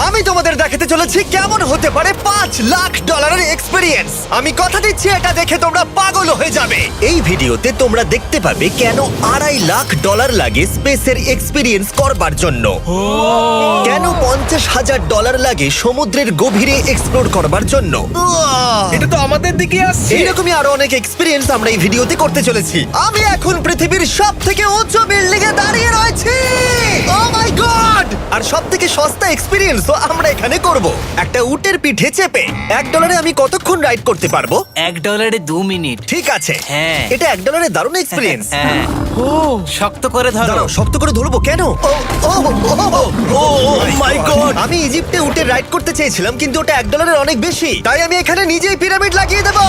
আমি তোমাদের দেখাতে চলেছি কেমন হতে পারে $5 লাখ এক্সপিরিয়েন্স। আমি কথা দিচ্ছি এটা দেখে তোমরা পাগল হয়ে যাবে। এই ভিডিওতে তোমরা দেখতে পাবে কেন $2.5 লাখ লাগে স্পেসের এক্সপিরিয়েন্স করবার জন্য, কেন $50,000 লাগে সমুদ্রের গভীরে এক্সপ্লোর করবার জন্য। এটা তো আমাদের দিকে আসছে। এইরকমই আরো অনেক এক্সপিরিয়েন্স আমরা এই ভিডিওতে করতে চলেছি। আমি এখন পৃথিবীর সব থেকে উঁচু বিল্ডিং এ দাঁড়িয়ে রয়েছি। ও মাই গড! আর সব থেকে সস্তা এক্সপিরিয়েন্সও আমরা এখানে করব, একটা উটের পিঠে চেপে। $1 আমি কতক্ষণ রাইড করতে পারবো? $1 2 মিনিট। ঠিক আছে, হ্যাঁ। এটা $1 দারুণ এক্সপিরিয়েন্স। হ্যাঁ। শক্ত করে ধরো। দাঁড়াও, শক্ত করে ধরবো কেন? মাই গড! আমি ইজিপ্টে উটে রাইড করতে চেয়েছিলাম, কিন্তু ওটা $1 অনেক বেশি, তাই আমি এখানে নিজেই পিরামিড লাগিয়ে দেবো।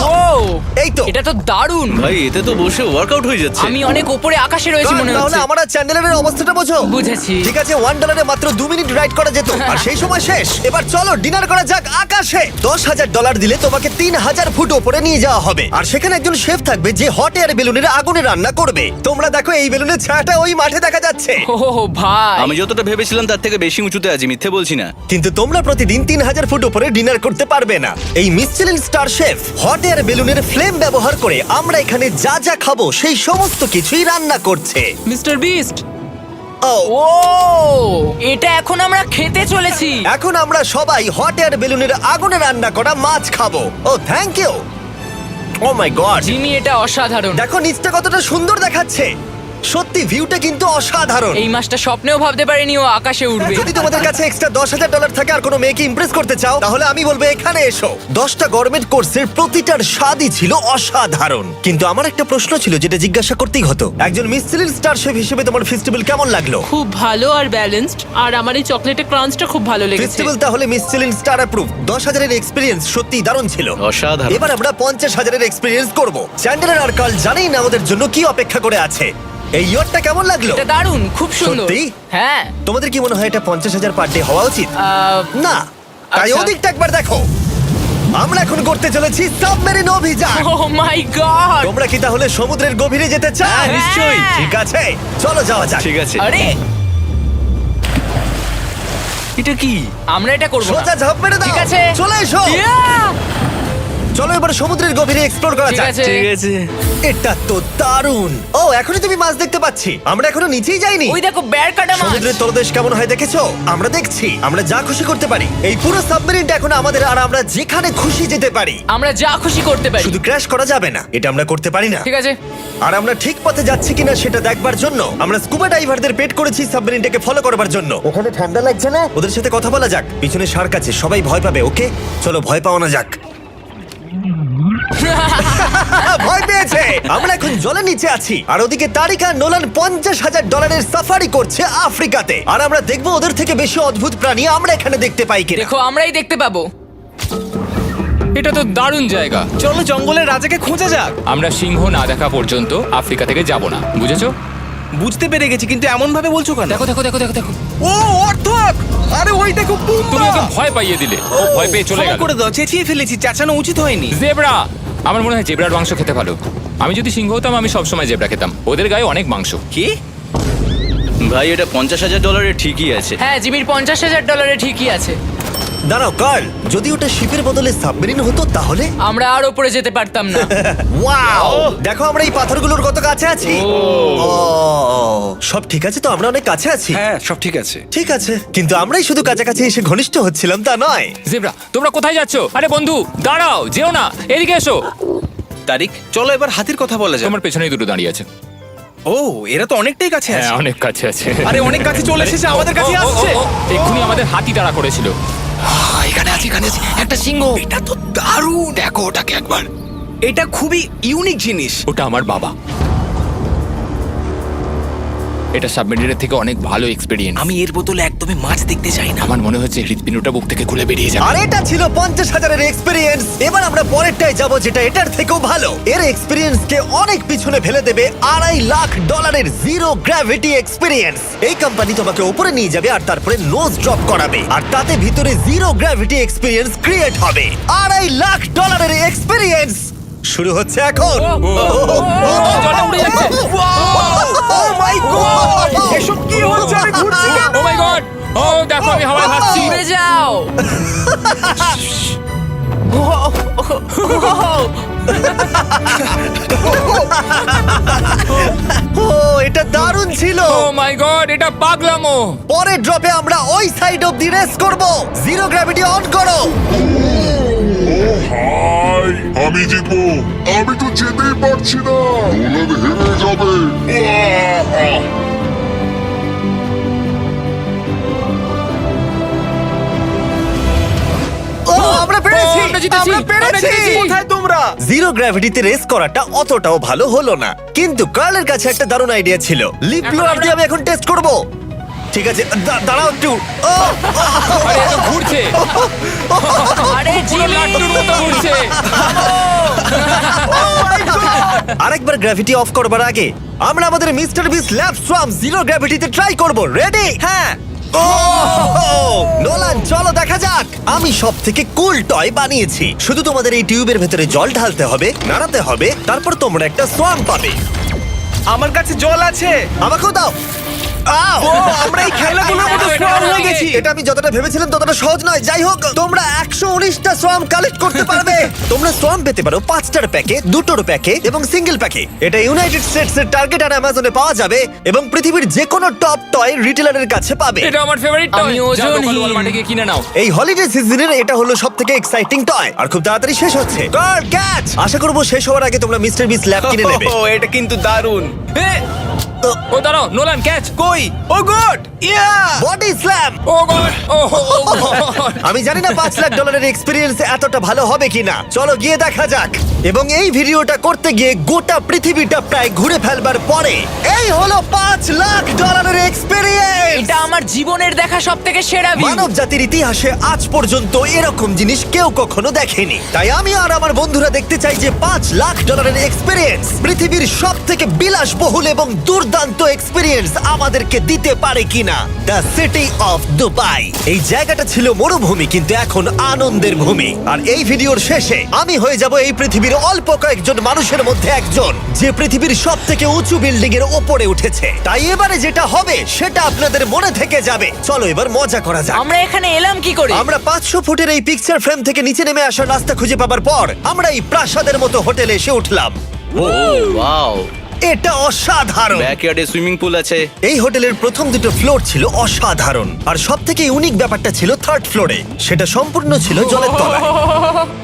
এই তো। এটা তো দারুণ। ভাই এতে তো বসে ওয়ার্কআউট হয়ে যাচ্ছে। আমি অনেক উপরে আকাশে রয়েছি মনে তাহলে হচ্ছে। আমার আর চ্যান্ডেলের অবস্থাটা বোঝো। বুঝেছি। ঠিক আছে, $1 মাত্র 2 মিনিট রাইড করা যেত, আর সেই সময় শেষ। এবার চলো ডিনার করা যাক আকাশে। $10,000 দিলে তোমাকে 3000 ফুট উপরে নিয়ে যাওয়া হবে, আর সেখানে একজন শেফ থাকবে যে হট এয়ার বেলুনের আগুনে রান্না করবে। তোমরা দেখো এই বেলুনের ছায়াটা ওই মাঠে দেখা যাচ্ছে। ও ভাই, আমি যতটা ভেবেছিলাম তার থেকে বেশি উঁচুতে আছি, মিথ্যে বলছি না। কিন্তু তোমরা প্রতিদিন 3000 ফুট উপরে ডিনার করতে পারবে না। এই Michelin star chef hot air বেলুনের ফ্লেম ব্যবহার করে আমরা এখানে যা যা খাবো সেই সমস্ত কিছুই রান্না করছে। Mister beast. ও ও, এটা এখন আমরা খেতে চলেছি। এখন আমরা সবাই হট এয়ার বেলুনের আগুনে রান্না করা মাছ খাবো। Oh thank you. Oh my God, Jimmy, এটা অসাধারণ। দেখো নিচটা কতটা সুন্দর দেখাচ্ছে। সত্যি ভিউটা কিন্তু অসাধারণ। এই মাসটা স্বপ্নেও ভাবতে পারিনি ও আকাশে উঠবে। যদি তোমাদের কাছে এক্সট্রা $10,000 থাকে আর কোনো মেয়েকে ইমপ্রেস করতে চাও, তাহলে আমি বলবো এখানে এসো। 10টা গভর্নমেন্ট কোর্সের প্রতিটার স্বাদই ছিল অসাধারণ। কিন্তু আমার একটা প্রশ্ন ছিল যেটা জিজ্ঞাসা করতেই হতো, একজন মিচেলিন স্টার শেফ হিসেবে তোমার ফেস্টিভ্যাল কেমন লাগলো? খুব ভালো আর ব্যালেন্সড, আর আমার এই চকলেটের ক্রাঞ্চটা খুব ভালো লেগেছে। ফেস্টিভ্যাল তাহলে মিচেলিন স্টার অ্যাপ্রুভ। 10,000 এক্সপিরিয়েন্স সত্যি দারুণ ছিল। অসাধারণ। এবার আমরা 50,000 এক্সপিরিয়েন্স করব। চ্যান্ডেলার আর কার্ল জানেই না আমাদের জন্য কি অপেক্ষা করে আছে। এই ইয়ারটা কেমন লাগলো? এটা দারুণ, খুব সুন্দর। সত্যি? হ্যাঁ। তোমাদের কি মনে হয় এটা 50,000 পার ডে হওয়া উচিত? না, তাই আচ্ছা। ওদিকটা একবার দেখো। আমরা এখন করতে চলেছি সাবমেরিন অভিযান। ও মাই গড। তোমরা কি তাহলে সমুদ্রের গভীরে যেতে চাও? হ্যাঁ, নিশ্চয়ই। ঠিক আছে, চলো যাওয়া যাক। ঠিক আছে। আরে, এটা কি? আমরা এটা করব না। সোজা ঝাঁপ মেরে দাও। ঠিক আছে। চলে এসো। Yeah! চলো এবার সমুদ্রের গভীরে এক্সপ্লোর করা ঠিক যাক। আছে। ঠিক আছে। এটা তো দারুণ। ও, এখনই তুমি মাছ দেখতে পাচ্ছি। আমরা এখনো নিচেই যাইনি। ওই দেখো, বেড় কাটা মাছ। সমুদ্রের তলদেশ কেমন হয় দেখেছো? আমরা দেখছি, আমরা যা খুশি করতে পারি। এই পুরো সাবমেরিনটা এখন আমাদের, আর আমরা যেখানে খুশি যেতে পারি। আমরা যা খুশি করতে পারি। শুধু ক্র্যাশ করা যাবে না, এটা আমরা করতে পারি না। ঠিক আছে। আর আমরা ঠিক পথে যাচ্ছি কিনা সেটা দেখবার জন্য আমরা স্কুবা ডাইভারদের পেড করেছি সাবমেরিনটাকে ফলো করবার জন্য। ওখানে ঠান্ডা লাগছে না? ওদের সাথে কথা বলা যাক। পিছনে শার্ক আছে, সবাই ভয় পাবে। ওকে চলো, ভয় পাওয়া না যাক। ভয় পেয়েছে। আমরা এখন জলের নিচে আছি, আর ওদিকে তারিকা নোলান $50,000 সাফারি করছে আফ্রিকাতে। আর আমরা দেখবো ওদের থেকে বেশি অদ্ভুত প্রাণী আমরা এখানে দেখতে পাই কিনা। দেখো, আমরাই দেখতে পাবো। এটা তো দারুণ জায়গা। চলো জঙ্গলের রাজাকে খোঁজা যাক। আমরা সিংহ না দেখা পর্যন্ত আফ্রিকা থেকে যাব না, বুঝেছো? বুঝতে পেরে গেছি, কিন্তু এমন ভাবে বলছো কেন? দেখো দেখো দেখো দেখো দেখো, ও অর্থক! আরে ওই দেখো তুমি ওকে ভয় পাইয়ে দিলে। ও ভয় পেয়ে চলে ক্ষমা গেল। করে দাও, চেঁচিয়ে ফেলেছি, চেঁচানো উচিত হয়নি। জেব্রা, আমার মনে হয় জেব্রার মাংস খেতে ভালো। আমি যদি সিংহ হতাম আমি সবসময় জেব্রা খেতাম, ওদের গায়ে অনেক মাংস। কি? ভাই এটা $50,000 ঠিকই আছে। হ্যাঁ, জিমির $50,000 ঠিকই আছে। দাঁড়াও কার্ল, যদি ওটা শিপের বদলে সাবমেরিন হতো তাহলে? আমরা আর উপরে যেতে পারতাম না। ওয়াও, দেখো আমরা এই পাথরগুলোর কত কাছে আছি। ও, সব ঠিক আছে তো? আমরা অনেক কাছে আছি। হ্যাঁ সব ঠিক আছে। ঠিক আছে, কিন্তু আমরাই শুধু কাছাকাছি এসে ঘনিষ্ঠ হচ্ছিলাম তা নয়। জেব্রা, তোমরা কোথায় যাচ্ছ? আরে বন্ধু দাঁড়াও, যেও না, এদিকে এসো। তারিক, চলো এবার হাতির কথা বলা যাক। তোমার পেছনেই দুটো দাঁড়িয়ে আছে। ও, এরা তো অনেকটাই কাছে হ্যাঁ, আছে। অনেক কাছে আছে। আরে অনেক কাছে চলে এসেছে, আমাদের কাছে আসছে। এক্ষুনি আমাদের হাতি তাড়া করেছিল। এখানে আছে একটা সিংহ। এটা তো দারুণ। দেখো ওটাকে একবার। এটা খুবই ইউনিক জিনিস। ওটা আমার বাবা। এটা সাবমেরিনের থেকে অনেক ভালো এক্সপেরিয়েন্স। আমি এর বোতলে একদমই মাছ দেখতে চাই না। আমার মনে হচ্ছে হৃৎপিণ্ডটা বুক থেকে খুলে বেরিয়ে যাবে। আর এটা ছিল 50,000 এক্সপিরিয়েন্স। এবার আমরা পরেরটায় যাব, যেটা এটার থেকেও ভালো। এর এক্সপিরিয়েন্স কে অনেক পিছনে ফেলে দেবে। $2.5 লাখ জিরো গ্র্যাভিটি এক্সপিরিয়েন্স। এই কোম্পানি তোমাকে উপরে নিয়ে যাবে আর তারপরে নোজ ড্রপ করাবে, আর তাতে ভিতরে জিরো গ্র্যাভিটি এক্সপিরিয়েন্স ক্রিয়েট হবে। $2.5 লাখ এক্সপিরিয়েন্স শুরু হচ্ছে এখন। জলটা উড়ে যাচ্ছে। ও মাই গড, এসব কি হচ্ছে? আমি ঘুরছি কেন? ও মাই গড! ও দেখো, আমি হাওয়ায় ভাসছি। উড়ে যাও। ও এটা দারুণ ছিল। ও মাই গড, এটা পাগলামো। পরের ড্রপে আমরা ওই সাইড অফ দি রেস করব। জিরো গ্র্যাভিটি অন করো। হাই, আমি জিতবো। আমি তো যেতেই পারছি না, নোলান হেরে যাবে। আহ! ও আমরা পেরেছি, ও, আমরা জিতেছি, আমরা পেরেছি। আমরা জিতেছি। কোথায় তোমরা? জিরো গ্র্যাভিটিতে রেস করাটা অতটাও ভালো হলো না, কিন্তু কার্লের কাছে একটা দারুণ আইডিয়া ছিল। লিপ ব্লোয়ার দিয়ে আমি এখন টেস্ট করব। ঠিক আছে, দাঁড়াও একটু। ও, আরে এত ঘুরছে, আরে পুরো জিমি লাট্টুর মতো ঘুরছে। আরেকবার গ্র্যাভিটি অফ করবার আগে আমরা আমাদের মিস্টার বিস ল্যাব সোয়াম জিরো গ্র্যাভিটিতে ট্রাই করব। রেডি? হ্যাঁ। ও নোলান, চলো দেখা যাক। আমি সব থেকে কুল টয় বানিয়েছি। শুধু তোমাদের এই টিউবের ভেতরে জল ঢালতে হবে, নাড়াতে হবে, তারপর তোমরা একটা সোয়াম পাবে। আমার কাছে জল আছে। আমাকেও দাও। আও! আমরা এই খেলাগুলোর মতো স্ট্রং হয়ে গেছি। এটা আমি যতটা ভেবেছিলাম ততটা সহজ নয়। যাই হোক, তোমরা 119টা সোয়াম কালেক্ট করতে পারবে। তোমরা সোয়াম পেতে পারো 5টার প্যাকে, 2টোর প্যাকে এবং সিঙ্গেল প্যাকে। এটা ইউনাইটেড স্টেটস এর টার্গেট আর অ্যামাজনে পাওয়া যাবে এবং পৃথিবীর যে কোনো টপ টয় রিটেলারের কাছে পাবে। এটা আমার ফেভারিট টয়। আমি ওজনহীন। ওয়ালমার্টে গিয়ে কিনে নাও। এই হলিডে সিজনের এটা হলো সবথেকে এক্সাইটিং টয় আর খুব তাড়াতাড়ি শেষ হচ্ছে। Guard catch! আশা করব শেষ হওয়ার আগে তোমরা মিস্টার বিস ল্যাব কিনে নেবে। ও, এটা কিন্তু দারুণ। ও দাঁড়াও, নোলান ক্যাচ। কই? Oh God! Yeah! Body slam! Oh God, oh God. আমি জানি না $5 লাখ এক্সপিরিয়েন্স এতটা ভালো হবে কিনা। চলো গিয়ে দেখা যাক। এবং এই ভিডিওটা করতে গিয়ে গোটা পৃথিবীটা প্রায় ঘুরে ফেলবার পরে এই হলো $5 লাখ এক্সপিরিয়েন্স। এটা আমার জীবনের দেখা সবথেকে সেরা ভিউ। মানব জাতির ইতিহাসে আজ পর্যন্ত এরকম জিনিস কেউ কখনো দেখেনি। তাই আমি আর আমার বন্ধুরা দেখতে চাই যে $5 লাখ এক্সপিরিয়েন্স পৃথিবীর সব থেকে বিলাসবহুল এবং দুর্দান্ত এক্সপিরিয়েন্স আমাদেরকে দিতে পারে কিনা। The city of Dubai. এই জায়গাটা ছিল মরুভূমি, কিন্তু এখন আনন্দের ভূমি। আর এই ভিডিওর শেষে আমি হয়ে যাব এই পৃথিবীর অল্প কয়েকজন মানুষের মধ্যে একজন, যে পৃথিবীর সব থেকে উঁচু বিল্ডিং এর ওপরে উঠেছে। তাই এবারে যেটা হবে সেটা আপনাদের মনে থেকে যাবে। চলো এবার মজা করা যাক। আমরা এখানে এলাম কি করে? আমরা 500 ফুটের এই পিকচার ফ্রেম থেকে নিচে নেমে আসার রাস্তা খুঁজে পাবার পর আমরা এই প্রাসাদের মতো হোটেলে এসে উঠলাম। ও ওয়াও, এটা অসাধারণ। ব্যাকইয়ার্ডে সুইমিং পুল আছে। এই হোটেলের প্রথম দুটো ফ্লোর ছিল অসাধারণ, আর সব থেকে ইউনিক ব্যাপারটা ছিল থার্ড ফ্লোরে। সেটা সম্পূর্ণ ছিল জলের তলায়।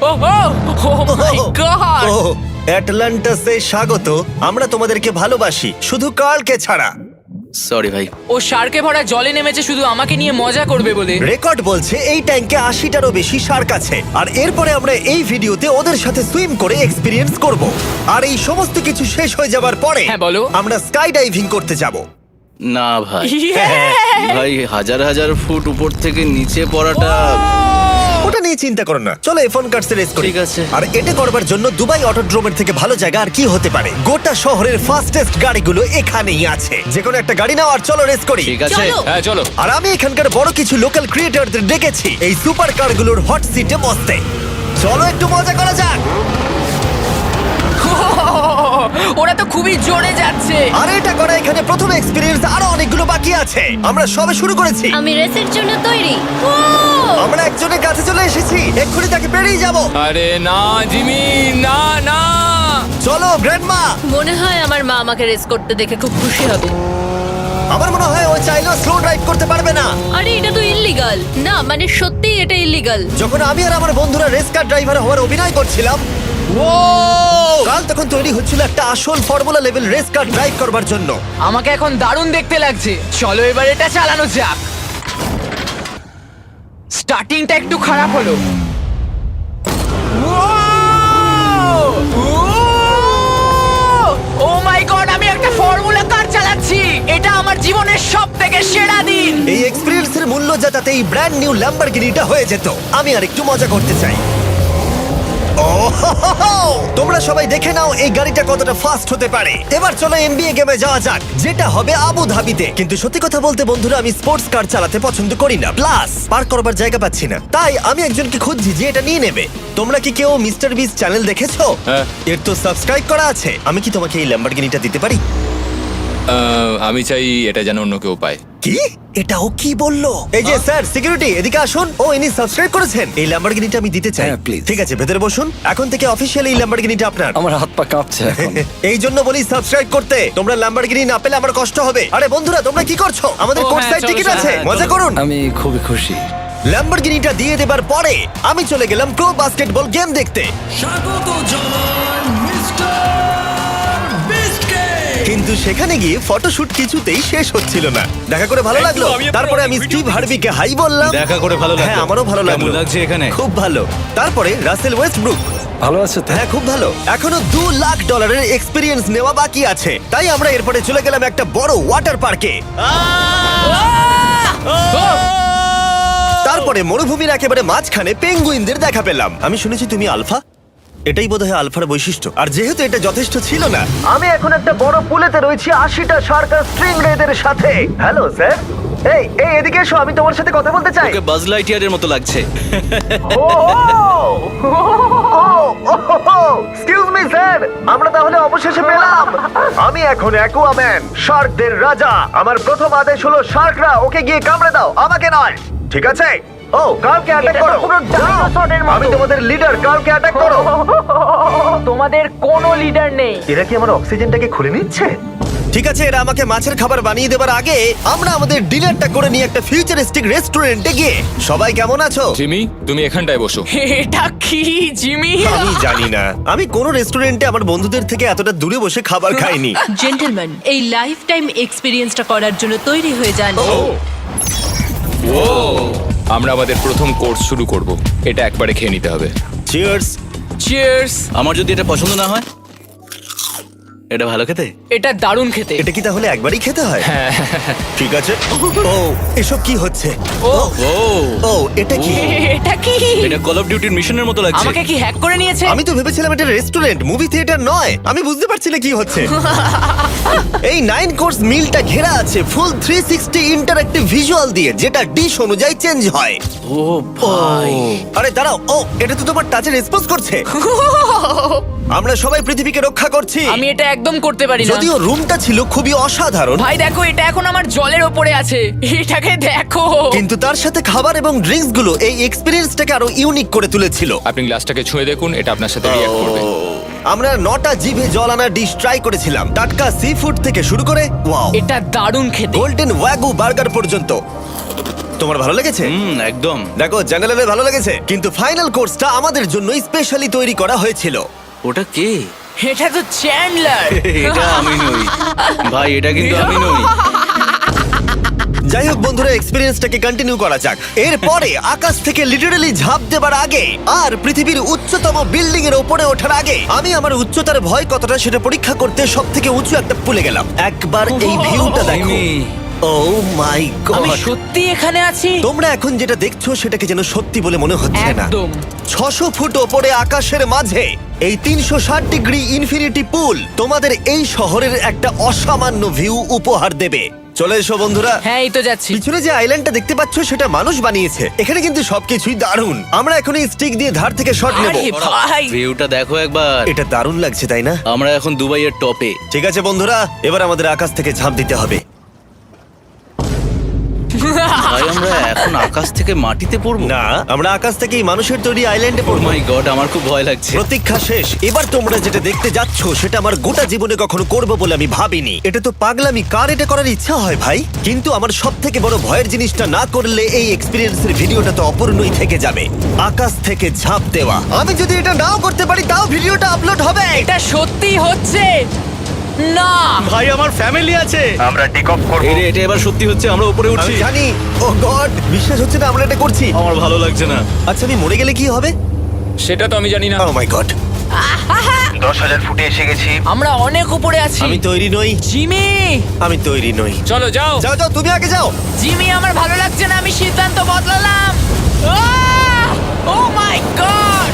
ও মাই গড! ও অ্যাটলান্টাসে স্বাগত। আমরা তোমাদেরকে ভালোবাসি, শুধু কার্লকে ছাড়া। সরি ভাই। ও শার্কে ভরা জলে নেমেছে শুধু আমাকে নিয়ে মজা করবে বলে। রেকর্ড বলছে এই ট্যাঙ্কে 80টারও বেশি শার্ক আছে। আর এরপরে আমরা এই ভিডিওতে ওদের সাথে সুইম করে এক্সপিরিয়েন্স করব। আর এই সমস্ত কিছু শেষ হয়ে যাবার পরে হ্যাঁ, বলো। আমরা স্কাই ডাইভিং করতে যাব। না ভাই, হ্যাঁ। ভাই হাজার হাজার ফুট উপর থেকে নিচে পড়াটা। ওটা নিয়ে চিন্তা করো না, চলো F1 কার্স রেস করি। ঠিক আছে। আর এটা করবার জন্য দুবাই অটোড্রোমের থেকে ভালো জায়গা আর কি হতে পারে। গোটা শহরের ফাস্টেস্ট গাড়িগুলো এখানেই আছে। যে কোনো একটা গাড়ি নাও আর চলো রেস করি। ঠিক আছে। হ্যাঁ চলো। আর আমি এখানকার বড় কিছু লোকাল ক্রিয়েটরদের ডেকেছি এই সুপার কারগুলোর হট সিটে বসতে। চলো একটু মজা করা যাক। ওরা তো খুবই জোরে যাচ্ছে। আর এটা করা এখানে প্রথম এক্সপিরিয়েন্স, আরো অনেকগুলো বাকি আছে। আমরা সবে শুরু করেছি। আমি রেসের জন্য তৈরি। ও আমরা একজনের কাছে চলে এসেছি, এক্ষুনি তাকে পেরিয়ে যাব। আরে না জিমি, না না। চলো গ্র্যান্ডমা। মনে হয় আমার মা আমাকে রেস করতে দেখে খুব খুশি হবে। আমার মনে হয় ও চাইলেও স্লো ড্রাইভ করতে পারবে না। আরে এটা তো ইল্লিগাল। না মানে সত্যি এটা ইল্লিগাল। যখন আমি আর আমার বন্ধুরা রেস কার ড্রাইভার হওয়ার অভিনয় করছিলাম, কাল তখন তৈরি হচ্ছিল একটা আসল formula level race car drive করবার জন্য। আমাকে এখন দারুণ দেখতে লাগছে। চলো এবার এটা চালানো যাক। স্টার্টিংটা একটু খারাপ হলো। ও মাই গড, আমি একটা ফর্মুলা কার চালাচ্ছি। এটা আমার জীবনের সবথেকে সেরা দিন। এই এক্সপেরিয়েন্সের মূল্য যা তাতে এই ব্র্যান্ড নিউ ল্যাম্বরগিনিটা হয়ে যেত। আমি আর একটু মজা করতে চাই। তোমরা সবাই দেখে নাও এই গাড়িটা কতটা ফাস্ট হতে পারে। এবার চলো NBA গেমে যাওয়া যাক, যেটা হবে আবু ধাবিতে। কিন্তু সত্যি কথা বলতে বন্ধুরা, আমি স্পোর্টস কার চালাতে পছন্দ করি না, প্লাস পার্ক করবার জায়গা পাচ্ছি না। তাই আমি একজনকে খুঁজছি যে এটা নিয়ে নেবে। তোমরা কি কেউ মিস্টার বিস চ্যানেল দেখেছো? হ্যাঁ। এর তো সাবস্ক্রাইব করা আছে। আমি কি তোমাকে এই ল্যাম্বরগিনিটা দিতে পারি? আমি চাই এটা যেন অন্য কেউ পায়। কি এটা ও কি বললো? এই যে স্যার সিকিউরিটি এদিকে আসুন। ও ইনি সাবস্ক্রাইব করেছেন। এই ল্যাম্বরগিনিটা আমি দিতে চাই। হ্যাঁ, please. ঠিক আছে, ভেতরে বসুন। এখন থেকে অফিসিয়ালি এই ল্যাম্বরগিনিটা আপনার। আমার হাত পা কাঁপছে এখন। এই জন্য বলি সাবস্ক্রাইব করতে। তোমরা ল্যাম্বরগিনি না পেলে আমার কষ্ট হবে। আরে বন্ধুরা তোমরা কি করছো? আমাদের ও, কোর্ট হ্যাঁ, সাইড চলো, টিকিট চলো, আছে, হ্যাঁ, মজা চলো। করুন। আমি খুবই খুশি। ল্যাম্বরগিনিটা দিয়ে দেবার পরে আমি চলে গেলাম প্রো বাস্কেটবল গেম দেখতে। কিন্তু সেখানে গিয়ে ফটোশুট কিছুতেই শেষ হচ্ছিল না। দেখা করে ভালো লাগলো। তারপরে আমি স্টিভ হার্ভিকে হাই বললাম। দেখা করে ভালো লাগলো। হ্যাঁ, আমারও ভালো লাগলো। কেমন লাগছে এখানে? খুব ভালো। তারপরে রাসেল ওয়েস্টব্রুক। ভালো আছে তো? হ্যাঁ, খুব ভালো। এখনো $2 লাখ এক্সপিরিয়েন্স নেওয়া বাকি আছে। তাই আমরা এরপরে চলে গেলাম একটা বড় ওয়াটার পার্কে। তারপরে মরুভূমির একেবারে মাঝখানে পেঙ্গুইনদের দেখা পেলাম। আমি শুনেছি তুমি আলফা। এটাই বোধহয় আলফার বৈশিষ্ট্য। আর যেহেতু এটা যথেষ্ট ছিল না, আমি এখন একটা বড় পুলেতে রয়েছি 80টা শার্ক আর স্ট্রিং রেদের সাথে। Hello sir. এই এই এদিকে এসো, আমি তোমার সাথে কথা বলতে চাই। ওকে বাজ লাইটিয়ারের মতো লাগছে। এক্সকিউজ মি স্যার, আমরা তাহলে অবশেষে পেলাম। আমি এখন অ্যাকুয়াম্যান, শার্কদের রাজা। আমার প্রথম আদেশ হলো শার্করা ওকে গিয়ে কামড়ে দাও, আমাকে নয়। ঠিক আছে? ও, কার্লকে অ্যাটাক করো। আমি তোমাদের লিডার, কার্লকে অ্যাটাক করো। তোমাদের কোনো লিডার নেই। এরা কি আমার অক্সিজেনটাকে খুলে নিচ্ছে? ঠিক আছে, এরা আমাকে মাছের খাবার বানিয়ে দেবার আগে আমরা আমাদের ডিনারটা করে নিয়ে একটা ফিউচারিস্টিক রেস্টুরেন্টে গিয়ে। সবাই কেমন আছো? জিমি, তুমি এখানটায় বসো। এটা কি জিমি? আমি জানি না, আমি কোন রেস্টুরেন্টে আমার বন্ধুদের থেকে এতটা দূরে বসে খাবার খাইনি। জেন্টলম্যান, এই লাইফ টাইম এক্সপিরিয়েন্সটা করার জন্য তৈরি হয়ে যান। আমরা আমাদের প্রথম কোর্স শুরু করব। এটা একবারে খেয়ে নিতে হবে। চিয়ার্স। চিয়ার্স। আমার যদি এটা পছন্দ না হয়? এটা ভালো খেতে? এটা দারুণ খেতে। এটা কি তাহলে একবারই খেতে হয়? ঠিক আছে। ও, এসব কি হচ্ছে? ও ও, ও, এটা কি? এটা কি? এটা কল অফ ডিউটির মিশনের মতো লাগছে। আমাকে কি হ্যাক করে নিয়েছে? আমি তো ভেবেছিলাম এটা রেস্টুরেন্ট, মুভি থিয়েটার নয়। আমি বুঝতে পারছি না কি হচ্ছে। এই 9 কোর্স মিলটা ঘেরা আছে ফুল 360 ইন্টারঅ্যাক্টিভ ভিজুয়াল দিয়ে, যেটা ডিশ অনুযায়ী চেঞ্জ হয়। ও ভাই, আরে দাঁড়াও, ও এটা তো তোমার টাচে রেসপন্স করছে। আমরা সবাই পৃথিবীকে রক্ষা করছি। আমি এটা একদম করতে পারি না। যদিও রুমটা ছিল খুবই অসাধারণ, ভাই দেখো, এটা এখন আমার জলের ওপরে আছে। এটাকে দেখো। কিন্তু তার সাথে খাবার এবং ড্রিঙ্কস গুলো এই এক্সপেরিয়েন্সটাকে আরো ইউনিক করে তুলেছিল। আপনি গ্লাসটাকে ছুঁয়ে দেখুন, এটা আপনার সাথে রিঅ্যাক্ট করবে। আমরা 9টা জিভে জল আনা ডিশ ট্রাই করেছিলাম, টাটকা সি ফুড থেকে শুরু করে ওয়াও, এটা দারুণ খেতে। গোল্ডেন ওয়াগু বার্গার পর্যন্ত। তোমার ভালো লেগেছে? একদম। দেখো, জেনারেলের ভালো লেগেছে, কিন্তু ফাইনাল কোর্সটা আমাদের জন্য স্পেশালি তৈরি করা হয়েছিল। ওটা কে? এটা তো চ্যান্ডলার। এটা আমি নই ভাই, এটা কিন্তু আমি নই। যাই হোক বন্ধুরা, এক্সপেরিয়েন্সটাকে কন্টিনিউ করা যাক। এরপরে আকাশ থেকে লিটারালি ঝাঁপ দেবার আগে আর পৃথিবীর উচ্চতম বিল্ডিং এর উপরে ওঠার আগে আমি আমার উচ্চতার ভয় কতটা সেটা পরীক্ষা করতে সব থেকে উঁচু একটা পুলে গেলাম। একবার এই ভিউটা দেখো। জিমি। ও মাই আমি গড! সত্যি এখানে আছি। তোমরা এখন যেটা দেখছো সেটাকে যেন সত্যি বলে মনে হচ্ছে না। একদম। 600 ফুট ওপরে আকাশের মাঝে এই 360 ডিগ্রি ইনফিনিটি পুল তোমাদের এই শহরের একটা অসামান্য ভিউ উপহার দেবে। চলে এসো বন্ধুরা। হ্যাঁ, এই তো যাচ্ছি। পিছনে যে আইল্যান্ডটা দেখতে পাচ্ছ সেটা মানুষ বানিয়েছে। এখানে কিন্তু সবকিছুই দারুণ। আমরা এখন এই স্টিক দিয়ে ধার থেকে শট নেব। আরে ভাই, ভিউটা দেখো একবার। এটা দারুণ লাগছে, তাই না? আমরা এখন দুবাইয়ের টপে। ঠিক আছে বন্ধুরা, এবার আমাদের আকাশ থেকে ঝাঁপ দিতে হবে। ভাই, আমরা এখন আকাশ থেকে মাটিতে পড়বো? না, আমরা আকাশ থেকে এই মানুষের তৈরি আইল্যান্ডে ও পড়বো। মাই গড, আমার খুব ভয় লাগছে। প্রতীক্ষা শেষ। এবার তোমরা যেটা দেখতে যাচ্ছ সেটা আমার গোটা জীবনে কখনো করবো বলে আমি ভাবিনি। এটা তো পাগলামি, কার এটা করার ইচ্ছা হয় ভাই? কিন্তু আমার সব থেকে বড় ভয়ের জিনিসটা না করলে এই এক্সপিরিয়েন্সের ভিডিওটা তো অপূর্ণই থেকে যাবে। আকাশ থেকে ঝাঁপ দেওয়া। আমি যদি এটা নাও করতে পারি তাও ভিডিওটা আপলোড হবে। এটা সত্যি হচ্ছে না। ভাই, আমার ফ্যামিলি আছে। আমরা টেক অফ করব। এটা এবার সত্যি হচ্ছে, আমরা উপরে উঠছি। আমি জানি। ও গড, বিশ্বাস হচ্ছে না আমরা এটা করছি। আমার ভালো লাগছে না। আচ্ছা, আমি মরে গেলে কি হবে? সেটা তো আমি জানি না। ও মাই গড, 10,000 ফুটে এসে গেছি। আমরা অনেক উপরে আছি। আমি তৈরি নই। জিমি, আমি তৈরি নই। চলো যাও। যাও যাও, তুমি আগে যাও। জিমি, আমার ভালো লাগছে না। আমি সিদ্ধান্ত বদলালাম। ও মাই গড!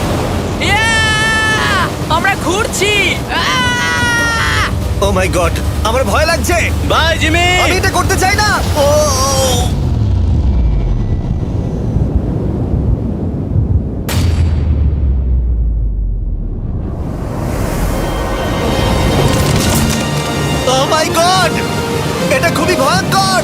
আমরা ঘুরছি। ও মাই গড, আমার ভয় লাগছে। Bye Jimmy. আমি এটা করতে চাই না। ও মাই গড, এটা খুবই ভয়ঙ্কর।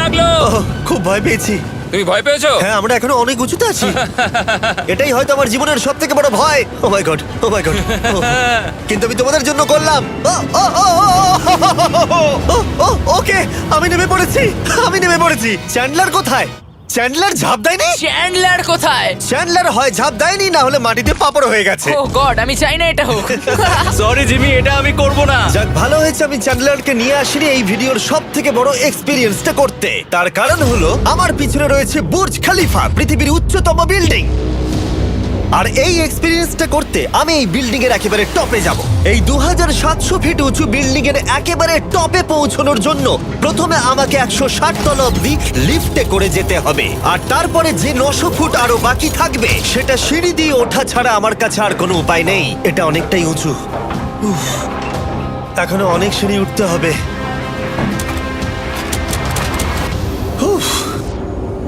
লাগলো? ওহ, খুব ভয় পেয়েছি। তুমি ভয় পেয়েছো? হ্যাঁ, আমরা এখনো অনেক উঁচুতে আছি। এটাই হয়তো আমার জীবনের সব থেকে বড় ভয়। ও my god, O my god. কিন্তু আমি তোমাদের জন্য করলাম। ওকে, আমি নেমে পড়েছি, আমি নেমে পড়েছি। চ্যান্ডলার কোথায়? চ্যান্ডলার ঝাঁপ দেয়নি? চ্যান্ডলার কোথায়? চ্যান্ডলার হয় ঝাঁপ দেয়নি, না হলে মাটিতে পাপড় হয়ে গেছে। ও গড, আমি চাই না এটা হোক। সরি জিমি, এটা আমি করব না। যাক, ভালো হয়েছে আমি চ্যান্ডলারকে নিয়ে আসিনি এই ভিডিওর সব থেকে বড় এক্সপিরিয়েন্সটা করতে। তার কারণ হলো আমার পিছনে রয়েছে বুর্জ খলিফা, পৃথিবীর উচ্চতম বিল্ডিং। আর এই এক্সপিরিয়েন্সটা করতে আমি এই বিল্ডিং এর একেবারে টপে যাব। এই 2700 ফিট উঁচু বিল্ডিং এর একেবারে টপে পৌঁছানোর জন্য প্রথমে আমাকে 160 তলা অব্দি লিফটে করে যেতে হবে, আর তারপরে যে 900 ফুট আরো বাকি থাকবে সেটা সিঁড়ি দিয়ে ওঠা ছাড়া আমার কাছে আর কোনো উপায় নেই। এটা অনেকটাই উঁচু। উফ, এখনো অনেক সিঁড়ি উঠতে হবে। উফ,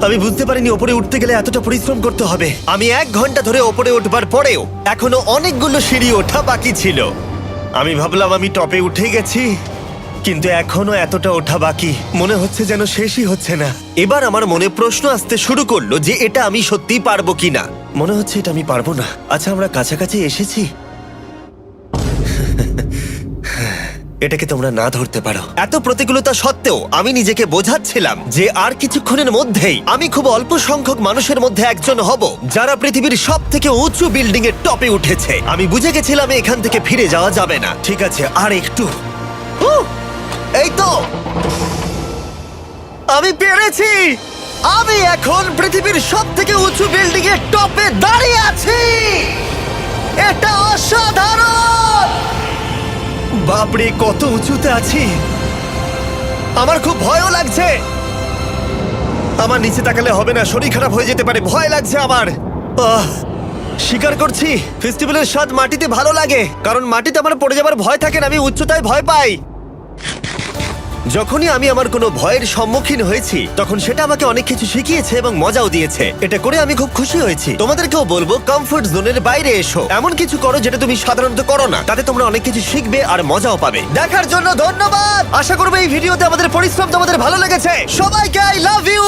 আমি বুঝতে পারিনি ওপরে উঠতে গেলে এতটা পরিশ্রম করতে হবে। আমি 1 ঘন্টা ধরে ওপরে উঠবার পরেও এখনো অনেকগুলো সিঁড়ি ওঠা বাকি ছিল। আমি ভাবলাম আমি টপে উঠে গেছি, কিন্তু এখনো এতটা ওঠা বাকি। মনে হচ্ছে যেন শেষই হচ্ছে না। এবার আমার মনে প্রশ্ন আসতে শুরু করলো যে এটা আমি সত্যিই পারবো কিনা। মনে হচ্ছে এটা আমি পারবো না। আচ্ছা, আমরা কাছাকাছি এসেছি। এটাকে তোমরা না ধরতে পারো। এত প্রতিকূলতা সত্ত্বেও আমি নিজেকে বোঝাচ্ছিলাম যে আর কিছুক্ষণের মধ্যেই আমি খুব অল্প সংখ্যক মানুষের মধ্যে একজন হব যারা পৃথিবীর সব থেকে উঁচু বিল্ডিং এর টপে উঠেছে। আমি বুঝে গেছিলাম এখান থেকে ফিরে যাওয়া যাবে না। ঠিক আছে, আর একটু। এই তো, আমি পেরেছি। আমি এখন পৃথিবীর সব থেকে উঁচু বিল্ডিং এর টপে দাঁড়িয়ে আছি। এটা অসাধারণ। বাপরে, কত উঁচুতে আছি। আমার খুব ভয়ও লাগছে। আমার নিচে তাকালে হবে না, শরীর খারাপ হয়ে যেতে পারে। ভয় লাগছে আমার। স্বীকার করছি, ফেস্টিভ্যালের স্বাদ মাটিতে ভালো লাগে, কারণ মাটিতে আমার পড়ে যাবার ভয় থাকে না। আমি উচ্চতায় ভয় পাই। যখনই আমি আমার কোনো ভয়ের সম্মুখীন হয়েছি তখন সেটা আমাকে অনেক কিছু শিখিয়েছে এবং মজাও দিয়েছে। এটা করে আমি খুব খুশি হয়েছি। তোমাদেরকেও বলবো কমফোর্ট জোনের বাইরে এসো, এমন কিছু করো যেটা তুমি সাধারণত করো না। তাতে তোমরা অনেক কিছু শিখবে আর মজাও পাবে। দেখার জন্য ধন্যবাদ। আশা করবো এই ভিডিওতে আমাদের পরিশ্রম তোমাদের ভালো লেগেছে। সবাইকে আই লাভ ইউ।